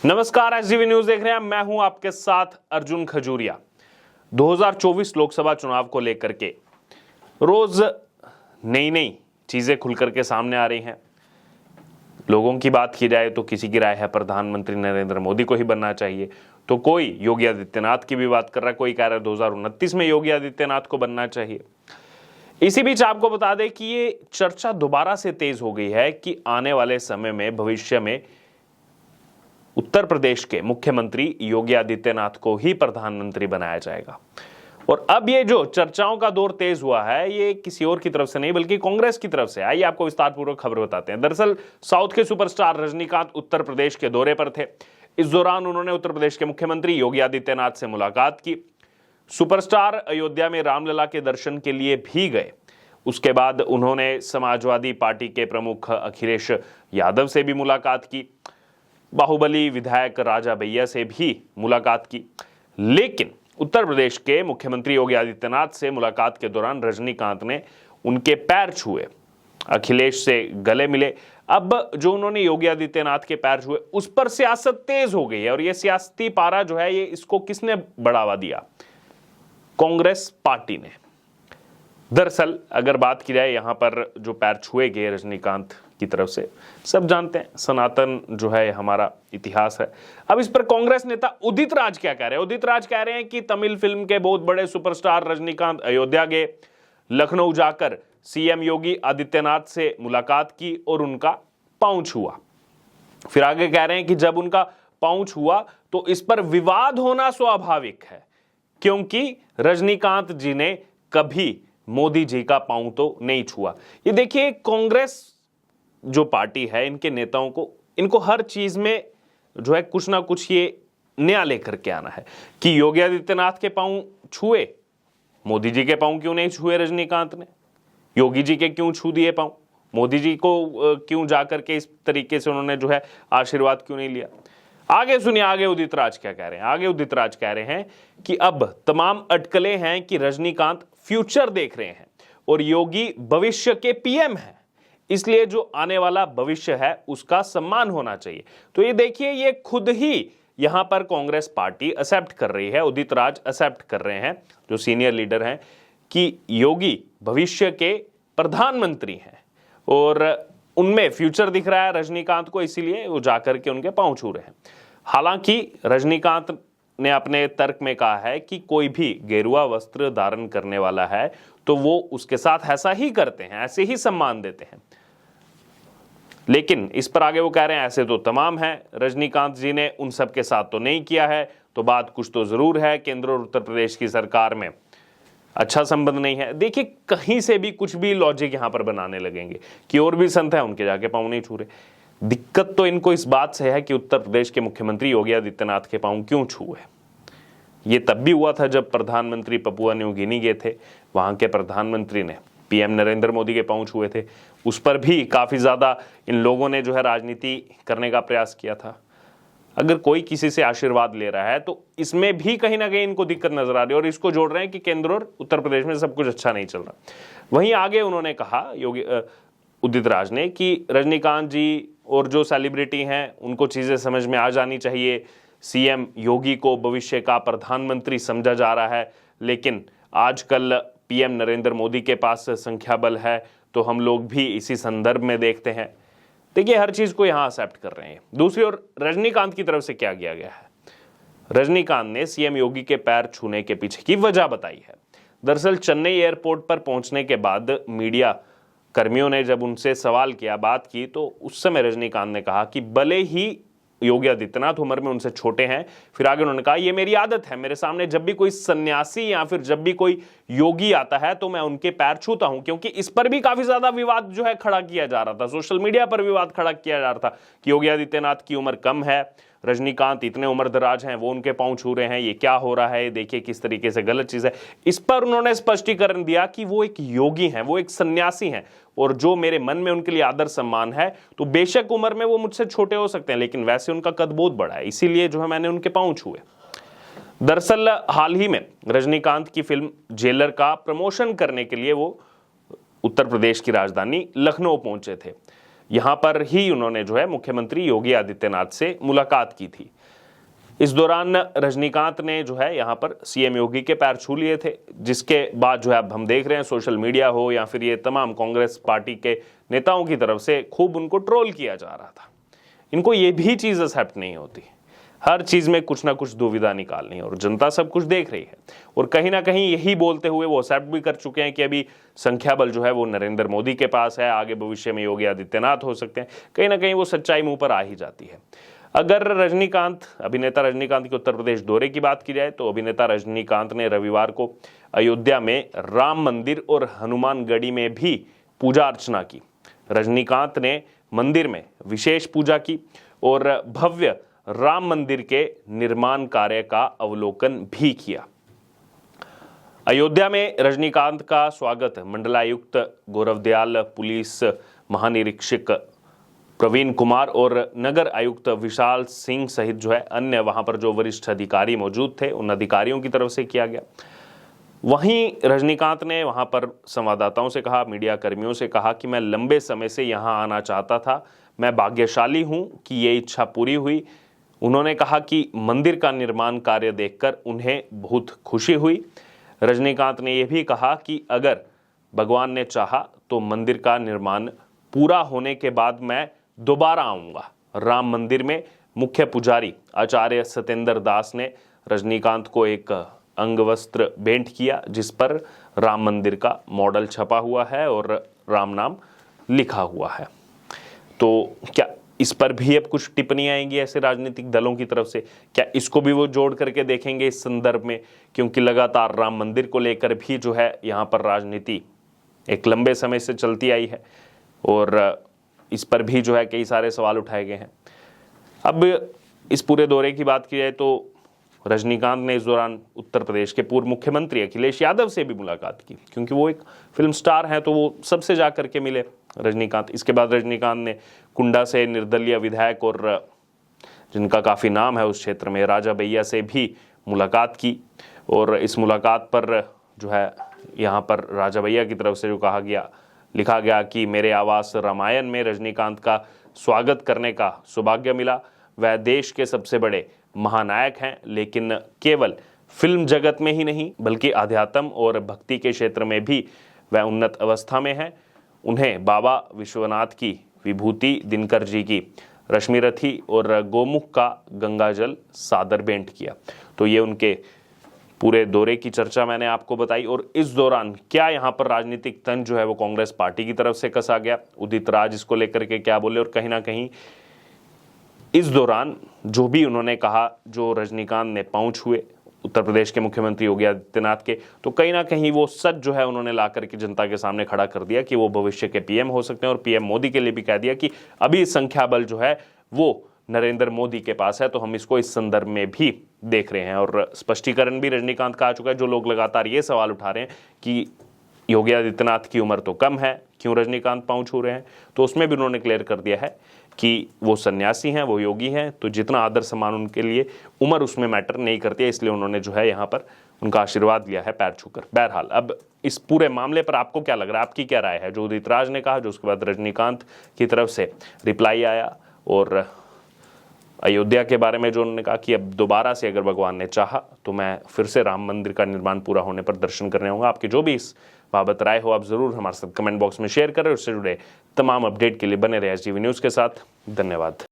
नमस्कार, SDV news देख रहे हैं। मैं हूं आपके साथ अर्जुन खजूरिया। 2024 लोकसभा चुनाव को लेकर के रोज नई चीजें खुल करके सामने आ रही हैं। लोगों की बात की जाए तो किसी की राय है प्रधानमंत्री नरेंद्र मोदी को ही बनना चाहिए, तो कोई योगी आदित्यनाथ की भी बात कर रहा है, कोई कह रहा है 2029 में योगी आदित्यनाथ को बनना चाहिए। इसी बीच आपको बता दें कि ये चर्चा दोबारा से तेज हो गई है कि आने वाले समय में भविष्य में उत्तर प्रदेश के मुख्यमंत्री योगी आदित्यनाथ को ही प्रधानमंत्री बनाया जाएगा। और अब ये जो चर्चाओं का दौर तेज हुआ है, ये किसी और की तरफ से नहीं बल्कि कांग्रेस की तरफ से। आइए आपको विस्तारपूर्वक खबर बताते हैं। दरअसल साउथ के सुपरस्टार रजनीकांत उत्तर प्रदेश के दौरे पर थे। इस दौरान उन्होंने उत्तर प्रदेश के मुख्यमंत्री योगी आदित्यनाथ से मुलाकात की। सुपरस्टार अयोध्या में रामलला के दर्शन के लिए भी गए। उसके बाद उन्होंने समाजवादी पार्टी के प्रमुख अखिलेश यादव से भी मुलाकात की। बाहुबली विधायक राजा भैया से भी मुलाकात की। लेकिन उत्तर प्रदेश के मुख्यमंत्री योगी आदित्यनाथ से मुलाकात के दौरान रजनीकांत ने उनके पैर छुए, अखिलेश से गले मिले। अब जो उन्होंने योगी आदित्यनाथ के पैर छुए, उस पर सियासत तेज हो गई है। और यह सियासती पारा जो है, ये इसको किसने बढ़ावा दिया? कांग्रेस पार्टी ने। दरअसल अगर बात की जाए यहाँ पर जो पैर छुए गए रजनीकांत की तरफ से, सब जानते हैं सनातन जो है हमारा इतिहास है। अब इस पर कांग्रेस नेता उदित राज क्या कह रहे हैं? उदित राज कह रहे हैं कि तमिल फिल्म के बहुत बड़े सुपरस्टार रजनीकांत अयोध्या गए, लखनऊ जाकर सीएम योगी आदित्यनाथ से मुलाकात की और उनका पांव छुआ। फिर आगे कह रहे हैं कि जब उनका पांव छुआ तो इस पर विवाद होना स्वाभाविक है, क्योंकि रजनीकांत जी ने कभी मोदी जी का पांव तो नहीं छुआ। ये देखिए, कांग्रेस जो पार्टी है, इनके नेताओं को, इनको हर चीज में जो है कुछ ना कुछ ये नया लेकर के आना है कि योगी आदित्यनाथ के पांव छुए, मोदी जी के पांव क्यों नहीं छुए रजनीकांत ने? योगी जी के क्यों छू दिए पांव? मोदी जी को क्यों जाकर के इस तरीके से उन्होंने जो है आशीर्वाद क्यों नहीं लिया? आगे सुनिए, आगे उदित राज क्या कह रहे हैं। आगे उदित राज कह रहे हैं कि अब तमाम अटकलें हैं कि रजनीकांत फ्यूचर देख रहे हैं और योगी भविष्य के पीएम हैं, इसलिए जो आने वाला भविष्य है उसका सम्मान होना चाहिए। तो ये देखिए, ये खुद ही यहां पर कांग्रेस पार्टी एक्सेप्ट कर रही है, उदित राज एक्सेप्ट कर रहे हैं, जो सीनियर लीडर हैं, कि योगी भविष्य के प्रधानमंत्री हैं और उनमें फ्यूचर दिख रहा है रजनीकांत को, इसीलिए वो जाकर के उनके पांव छू रहे हैं। हालांकि रजनीकांत ने अपने तर्क में कहा है कि कोई भी गेरुआ वस्त्र धारण करने वाला है तो वो उसके साथ ऐसा ही करते हैं, ऐसे ही सम्मान देते हैं। लेकिन इस पर आगे वो कह रहे हैं ऐसे तो तमाम हैं, रजनीकांत जी ने उन सब के साथ तो नहीं किया है, तो बात कुछ तो जरूर है, केंद्र और उत्तर प्रदेश की सरकार में अच्छा संबंध नहीं है। देखिए, कहीं से भी कुछ भी लॉजिक यहां पर बनाने लगेंगे कि और भी संत है, उनके जाके पांव नहीं छू रहे। दिक्कत तो इनको इस बात से है कि उत्तर प्रदेश के मुख्यमंत्री योगी आदित्यनाथ के पांव क्यों छुए। ये तब भी हुआ था जब प्रधानमंत्री पपुआ न्यू गिनी गए थे, वहां के प्रधानमंत्री ने पीएम नरेंद्र मोदी के पांव छुए थे। उस पर भी काफी ज्यादा इन लोगों ने जो है राजनीति करने का प्रयास किया था। अगर कोई किसी से आशीर्वाद ले रहा है तो इसमें भी कहीं ना कहीं इनको दिक्कत नजर आ रही है और इसको जोड़ रहे हैं कि केंद्र और उत्तर प्रदेश में सब कुछ अच्छा नहीं चल रहा। वहीं आगे उन्होंने कहा योगी उदित राज ने कि रजनीकांत जी और जो सेलिब्रिटी हैं उनको चीजें समझ में आ जानी चाहिए। सीएम योगी को भविष्य का प्रधानमंत्री समझा जा रहा है, लेकिन आजकल पीएम नरेंद्र मोदी के पास संख्या बल है, तो हम लोग भी इसी संदर्भ में देखते हैं। देखिए, हर चीज को यहां एक्सेप्ट कर रहे हैं। दूसरी ओर रजनीकांत की तरफ से क्या किया गया है? रजनीकांत ने सीएम योगी के पैर छूने के पीछे की वजह बताई है। दरअसल चेन्नई एयरपोर्ट पर पहुंचने के बाद मीडिया कर्मियों ने जब उनसे सवाल किया, बात की, तो उस समय रजनीकांत ने कहा कि भले ही योगी आदित्यनाथ उम्र में उनसे छोटे हैं, फिर आगे उन्होंने कहा ये मेरी आदत है, मेरे सामने जब भी कोई सन्यासी या फिर जब भी कोई योगी आता है तो मैं उनके पैर छूता हूं। क्योंकि इस पर भी काफी ज्यादा विवाद जो है खड़ा किया जा रहा था, सोशल मीडिया पर विवाद खड़ा किया जा रहा था कि योगी आदित्यनाथ की उम्र कम है, रजनीकांत इतने उम्रदराज हैं, वो उनके पांव छू रहे हैं, ये क्या हो रहा है, देखिए किस तरीके से गलत चीज है। इस पर उन्होंने स्पष्टीकरण दिया कि वो एक योगी हैं, वो एक सन्यासी हैं और जो मेरे मन में उनके लिए आदर सम्मान है, तो बेशक उम्र में वो मुझसे छोटे हो सकते हैं लेकिन वैसे उनका कद बहुत बड़ा है, इसीलिए जो है मैंने उनके पांव छुए। दरअसल हाल ही में रजनीकांत की फिल्म जेलर का प्रमोशन करने के लिए वो उत्तर प्रदेश की राजधानी लखनऊ पहुंचे थे। यहां पर ही उन्होंने जो है मुख्यमंत्री योगी आदित्यनाथ से मुलाकात की थी। इस दौरान रजनीकांत ने जो है यहाँ पर सीएम योगी के पैर छू लिए थे, जिसके बाद जो है अब हम देख रहे हैं सोशल मीडिया हो या फिर ये तमाम कांग्रेस पार्टी के नेताओं की तरफ से खूब उनको ट्रोल किया जा रहा था। इनको ये भी चीज़ एक्सेप्ट नहीं होती, हर चीज़ में कुछ ना कुछ दुविधा निकालनी है, और जनता सब कुछ देख रही है। और कहीं ना कहीं यही बोलते हुए वो एक्सेप्ट भी कर चुके हैं कि अभी संख्या बल जो है वो नरेंद्र मोदी के पास है, आगे भविष्य में योगी आदित्यनाथ हो सकते हैं। कहीं ना कहीं वो सच्चाई मुंह पर आ ही जाती है। अगर अभिनेता रजनीकांत के उत्तर प्रदेश दौरे की बात की जाए तो अभिनेता रजनीकांत ने रविवार को अयोध्या में राम मंदिर और हनुमानगढ़ी में भी पूजा अर्चना की। रजनीकांत ने मंदिर में विशेष पूजा की और भव्य राम मंदिर के निर्माण कार्य का अवलोकन भी किया। अयोध्या में रजनीकांत का स्वागत मंडलायुक्त गौरव दयाल, पुलिस महानिरीक्षक प्रवीण कुमार और नगर आयुक्त विशाल सिंह सहित जो है अन्य वहां पर जो वरिष्ठ अधिकारी मौजूद थे उन अधिकारियों की तरफ से किया गया। वहीं रजनीकांत ने वहां पर संवाददाताओं से कहा, मीडिया कर्मियों से कहा कि मैं लंबे समय से यहां आना चाहता था, मैं भाग्यशाली हूं कि ये इच्छा पूरी हुई। उन्होंने कहा कि मंदिर का निर्माण कार्य देखकर उन्हें बहुत खुशी हुई। रजनीकांत ने यह भी कहा कि अगर भगवान ने चाहा तो मंदिर का निर्माण पूरा होने के बाद मैं दोबारा आऊंगा। राम मंदिर में मुख्य पुजारी आचार्य सत्येंद्र दास ने रजनीकांत को एक अंगवस्त्र भेंट किया, जिस पर राम मंदिर का मॉडल छपा हुआ है और राम नाम लिखा हुआ है। तो क्या इस पर भी अब कुछ टिप्पणी आएंगी ऐसे राजनीतिक दलों की तरफ से? क्या इसको भी वो जोड़ करके देखेंगे इस संदर्भ में? क्योंकि लगातार राम मंदिर को लेकर भी जो है यहाँ पर राजनीति एक लंबे समय से चलती आई है और इस पर भी जो है कई सारे सवाल उठाए गए हैं। अब इस पूरे दौरे की बात की जाए तो रजनीकांत ने इस दौरान उत्तर प्रदेश के पूर्व मुख्यमंत्री अखिलेश यादव से भी मुलाकात की, क्योंकि वो एक फिल्म स्टार हैं तो वो सबसे जा करके मिले रजनीकांत। इसके बाद रजनीकांत ने कुंडा से निर्दलीय विधायक और जिनका काफ़ी नाम है उस क्षेत्र में, राजा भैया से भी मुलाकात की। और इस मुलाकात पर जो है यहाँ पर राजा भैया की तरफ से जो लिखा गया कि मेरे आवास रामायण में रजनीकांत का स्वागत करने का सौभाग्य मिला। वह देश के सबसे बड़े महानायक हैं, लेकिन केवल फिल्म जगत में ही नहीं बल्कि आध्यात्म और भक्ति के क्षेत्र में भी वह उन्नत अवस्था में हैं। उन्हें बाबा विश्वनाथ की विभूति, दिनकर जी की रश्मिरथी और गोमुख का गंगाजल सादर भेंट किया। तो ये उनके पूरे दौरे की चर्चा मैंने आपको बताई। और इस दौरान क्या यहाँ पर राजनीतिक तंज जो है वो कांग्रेस पार्टी की तरफ से कसा गया, उदित राज इसको लेकर के क्या बोले, और कहीं ना कहीं इस दौरान जो भी उन्होंने कहा, जो रजनीकांत ने पहुंच हुए उत्तर प्रदेश के मुख्यमंत्री योगी आदित्यनाथ के, तो कहीं ना कहीं वो सच जो है उन्होंने ला करके जनता के सामने खड़ा कर दिया कि वो भविष्य के पीएम हो सकते हैं। और पीएम मोदी के लिए भी कह दिया कि अभी संख्या बल जो है वो नरेंद्र मोदी के पास है, तो हम इसको इस संदर्भ में भी देख रहे हैं। और स्पष्टीकरण भी रजनीकांत का आ चुका है। जो लोग लगातार ये सवाल उठा रहे हैं कि योगी आदित्यनाथ की उम्र तो कम है, क्यों रजनीकांत पांव छू रहे हैं, तो उसमें भी उन्होंने क्लियर कर दिया है कि वो सन्यासी हैं, वो योगी हैं, तो जितना आदर सम्मान उनके लिए, उम्र उसमें मैटर नहीं करती है। इसलिए उन्होंने जो है यहाँ पर उनका आशीर्वाद लिया है पैर छूकर। बहरहाल अब इस पूरे मामले पर आपको क्या लग रहा है, आपकी क्या राय है? जो उदित राज ने कहा, जो उसके बाद रजनीकांत की तरफ से रिप्लाई आया, और अयोध्या के बारे में जो उन्होंने कहा कि अब दोबारा से अगर भगवान ने चाहा तो मैं फिर से राम मंदिर का निर्माण पूरा होने पर दर्शन करने आऊँगा। आपकी जो भी इस बाबत राय हो आप ज़रूर हमारे साथ कमेंट बॉक्स में शेयर करें। उससे जुड़े तमाम अपडेट के लिए बने रहे एसडीवी न्यूज़ के साथ। धन्यवाद।